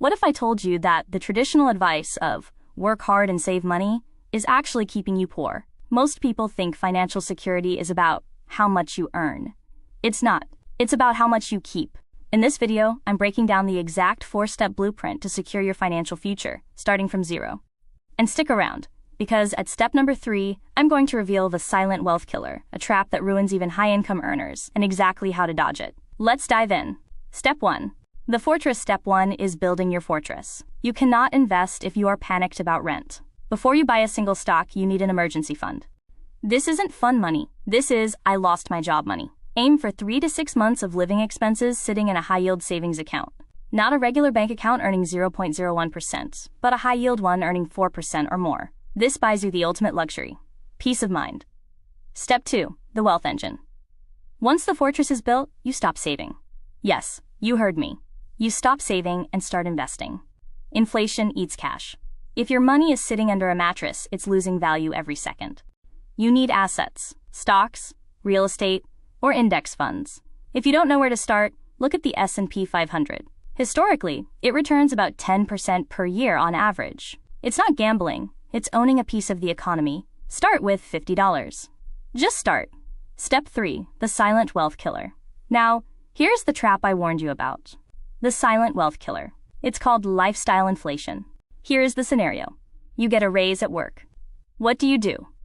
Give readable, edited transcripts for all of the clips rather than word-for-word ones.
What if I told you that the traditional advice of work hard and save money is actually keeping you poor? Most people think financial security is about how much you earn. It's not. It's about how much you keep. In this video, I'm breaking down the exact 4-step blueprint to secure your financial future, starting from zero. And stick around, because at step number 3, I'm going to reveal the silent wealth killer, a trap that ruins even high-income earners, and exactly how to dodge it. Let's dive in. Step 1. The fortress. Step 1 is building your fortress. You cannot invest if you are panicked about rent. Before you buy a single stock, you need an emergency fund. This isn't fun money. This is I lost my job money. Aim for 3 to 6 months of living expenses sitting in a high-yield savings account. Not a regular bank account earning 0.01%, but a high-yield one earning 4% or more. This buys you the ultimate luxury. Peace of mind. Step 2. The wealth engine. Once the fortress is built, you stop saving. Yes, you heard me. You stop saving and start investing. Inflation eats cash. If your money is sitting under a mattress, it's losing value every second. You need assets, stocks, real estate, or index funds. If you don't know where to start, look at the S&P 500. Historically, it returns about 10% per year on average. It's not gambling, it's owning a piece of the economy. Start with $50. Just start. Step 3. The silent wealth killer. Now, here's the trap I warned you about. The silent wealth killer. It's called lifestyle inflation. Here is the scenario. You get a raise at work. What do?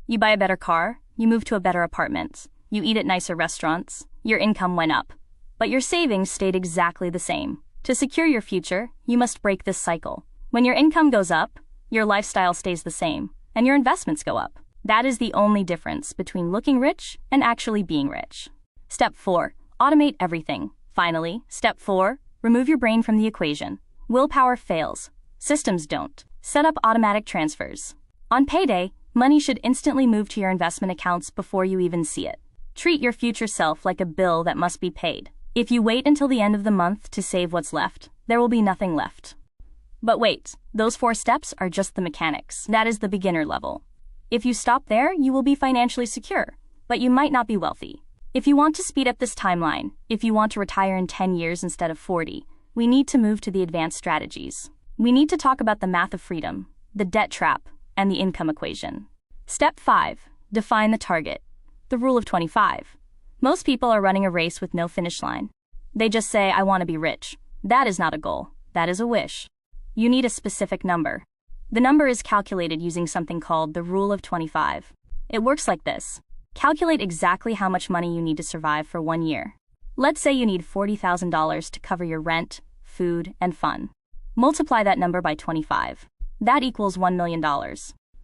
You buy a better car, you move to a better apartment, you eat at nicer restaurants, your income went up, but your savings stayed exactly the same. To secure your future, you must break this cycle. When your income goes up, your lifestyle stays the same, and your investments go up. That is the only difference between looking rich and actually being rich. Step 4. Automate everything. Finally, step 4. Remove your brain from the equation. Willpower fails. Systems don't. Set up automatic transfers. On payday, money should instantly move to your investment accounts before you even see it. Treat your future self like a bill that must be paid. If you wait until the end of the month to save what's left, there will be nothing left. But wait, those 4 steps are just the mechanics. That is the beginner level. If you stop there, you will be financially secure, but you might not be wealthy. If you want to speed up this timeline, if you want to retire in 10 years instead of 40, we need to move to the advanced strategies. We need to talk about the math of freedom, the debt trap, and the income equation. Step 5. Define the target. The rule of 25. Most people are running a race with no finish line. They just say, I want to be rich. That is not a goal. That is a wish. You need a specific number. The number is calculated using something called the rule of 25. It works like this. Calculate exactly how much money you need to survive for 1 year. Let's say you need $40,000 to cover your rent, food, and fun. Multiply that number by 25. That equals $1 million.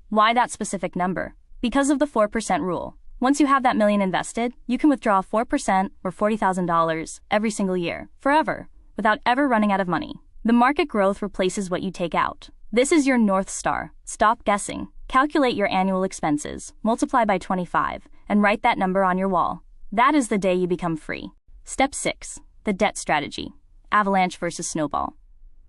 Why that specific number? Because of the 4% rule. Once you have that million invested, you can withdraw 4% or $40,000 every single year, forever, without ever running out of money. The market growth replaces what you take out. This is your North Star. Stop guessing. Calculate your annual expenses, multiply by 25, and write that number on your wall. That is the day you become free. Step 6. The debt strategy. Avalanche versus snowball.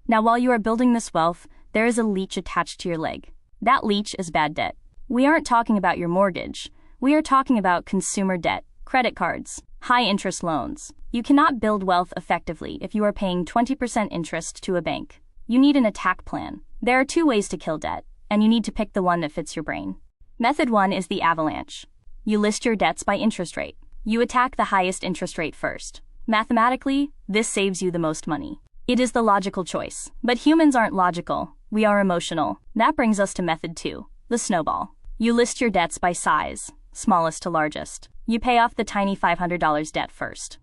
Now, while you are building this wealth, there is a leech attached to your leg. That leech is bad debt. We aren't talking about your mortgage. We are talking about consumer debt, credit cards, high-interest loans. You cannot build wealth effectively if you are paying 20% interest to a bank. You need an attack plan. There are 2 ways to kill debt, and you need to pick the one that fits your brain. Method 1 is the avalanche. You list your debts by interest rate. You attack the highest interest rate first. Mathematically, this saves you the most money. It is the logical choice. But humans aren't logical. We are emotional. That brings us to method 2, the snowball. You list your debts by size, smallest to largest. You pay off the tiny $500 debt first.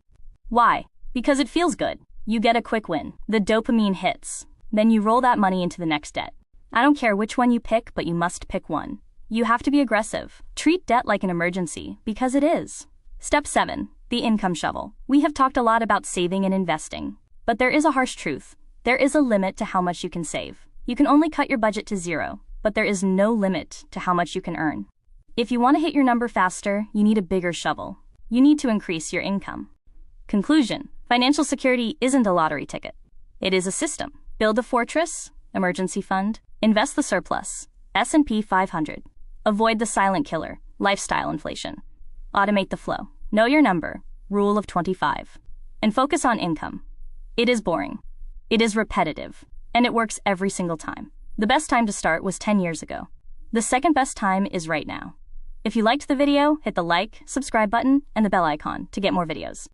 Why? Because it feels good. You get a quick win. The dopamine hits. Then you roll that money into the next debt. I don't care which one you pick, but you must pick one. You have to be aggressive. Treat debt like an emergency, because it is. Step 7. The income shovel. We have talked a lot about saving and investing. But there is a harsh truth. There is a limit to how much you can save. You can only cut your budget to 0, but there is no limit to how much you can earn. If you want to hit your number faster, you need a bigger shovel. You need to increase your income. Conclusion. Financial security isn't a lottery ticket. It is a system. Build a fortress, emergency fund, invest the surplus, S&P 500. Avoid the silent killer, lifestyle inflation. Automate the flow. Know your number, rule of 25. And focus on income. It is boring. It is repetitive. And it works every single time. The best time to start was 10 years ago. The second best time is right now. If you liked the video, hit the like, subscribe button, and the bell icon to get more videos.